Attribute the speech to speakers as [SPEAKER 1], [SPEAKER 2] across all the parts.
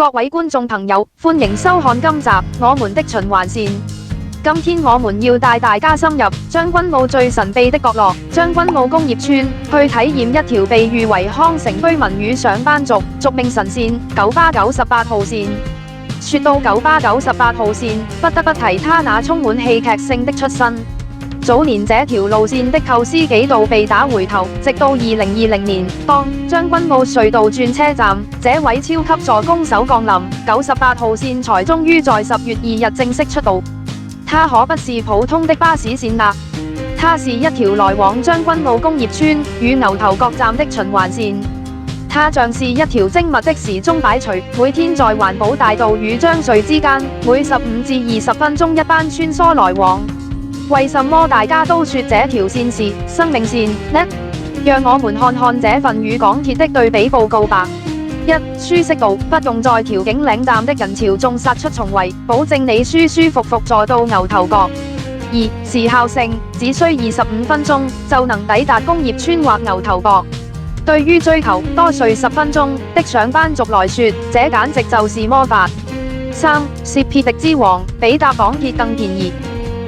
[SPEAKER 1] 各位觀眾朋友，歡迎收看今集我們的循環線。今天我們要帶大家深入將軍澳最神秘的角落——將軍澳工業村，去體驗一條被譽為康城居民與上班族續命神線九巴98號線。說到九巴98號線，不得不提它那充滿戲劇性的出身。早年這條路線的構思幾度被打回頭，直到2020年，當將軍澳隧道轉車站這位超級助攻手降臨，98號線才終於在10月2日正式出道。它可不是普通的巴士線啦，它是一條來往將軍澳工業村與牛頭角站的循環線。它像是一條精密的時鐘擺錘，每天在環保大道與將隧之間，每15至20分鐘一班穿梭來往。為什麼大家都說這條線是生命線呢？讓我們看看這份與港鐵的對比報告吧。1. 舒適度，不用在調景嶺站的人潮中殺出重圍，保證你舒舒服服坐到牛頭角。2. 時效性，只需25分鐘就能抵達工業村或牛頭角。對於追求多睡10分鐘的上班族來說，這簡直就是魔法。3. 攝撇迪之王，比搭港鐵更便宜。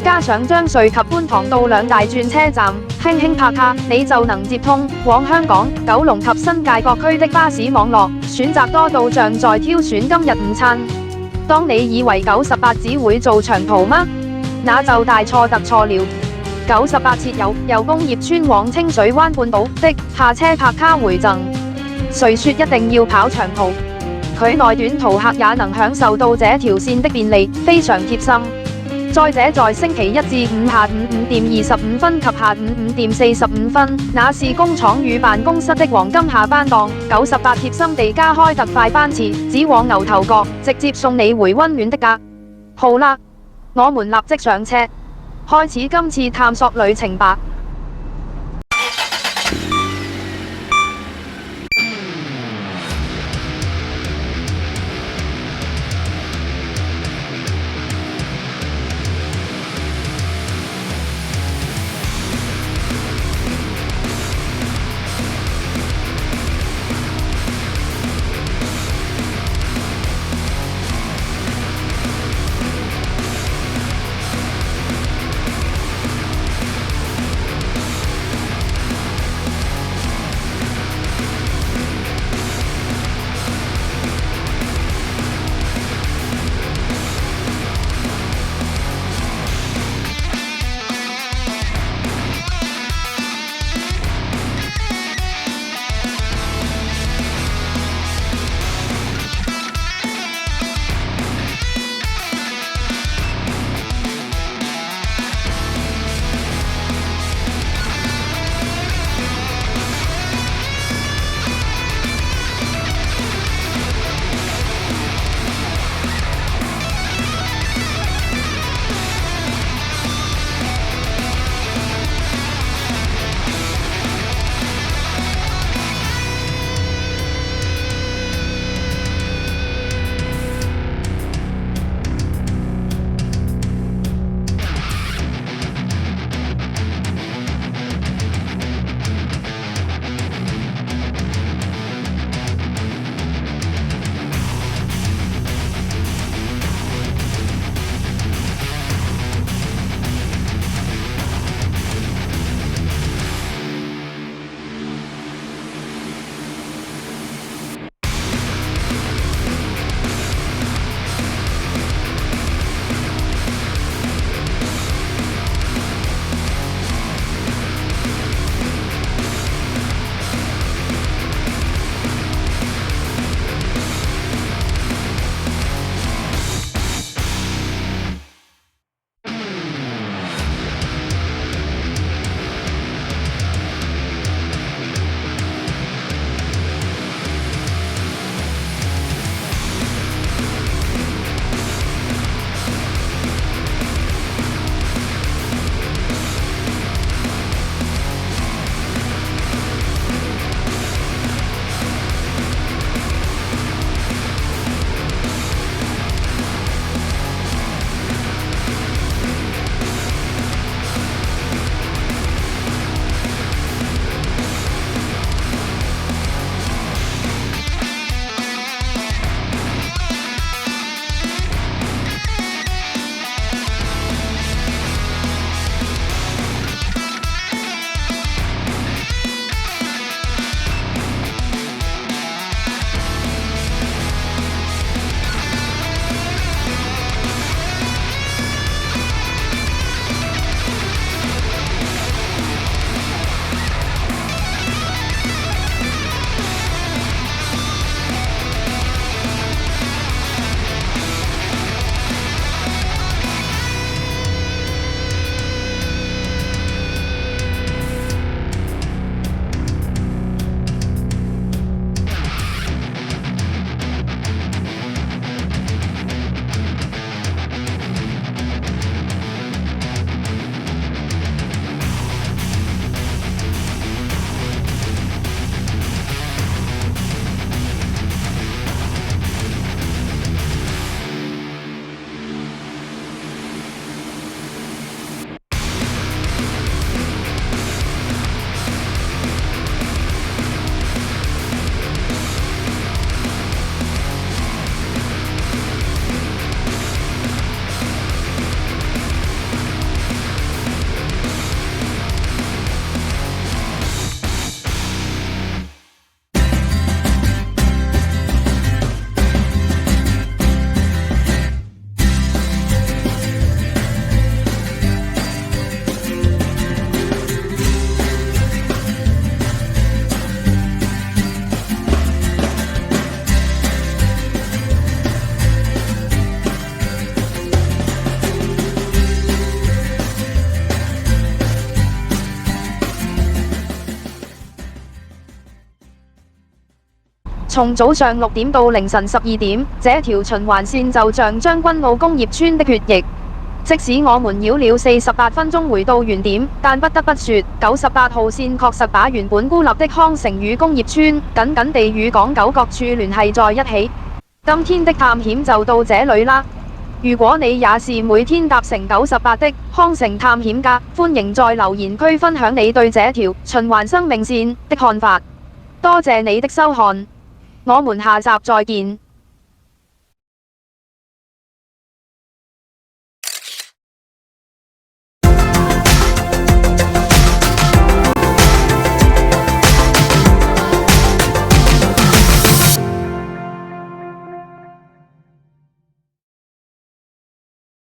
[SPEAKER 1] 加上將隧及觀塘到兩大轉車站，輕輕拍卡，你就能接通往香港、九龍及新界各區的巴士網絡，選擇多到像在挑選今日午餐。當你以為98只會做長途嗎？那就大錯特錯了。98設有由工業村往清水灣半島的下車拍卡回贈。誰說一定要跑長途？距內短途客也能享受到這條線的便利，非常貼心。再者，在星期一至五下午5點25分及下午5點45分，那是工廠與辦公室的黃金下班檔。98貼心地加開特快班次，只往牛頭角，直接送你回溫暖的家。好啦，我們立即上車，開始今次探索旅程吧。從早上6點到凌晨12點，這條循環線就像將軍澳工業村的血液。即使我們繞了48分鐘回到原點，但不得不說，98號線確實把原本孤立的康城與工業村緊緊地與港九各處聯繫在一起。今天的探險就到這裡啦。如果你也是每天搭乘98的康城探險家，歡迎在留言區分享你對這條循環生命線的看法。多謝你的收看，我們下集再見。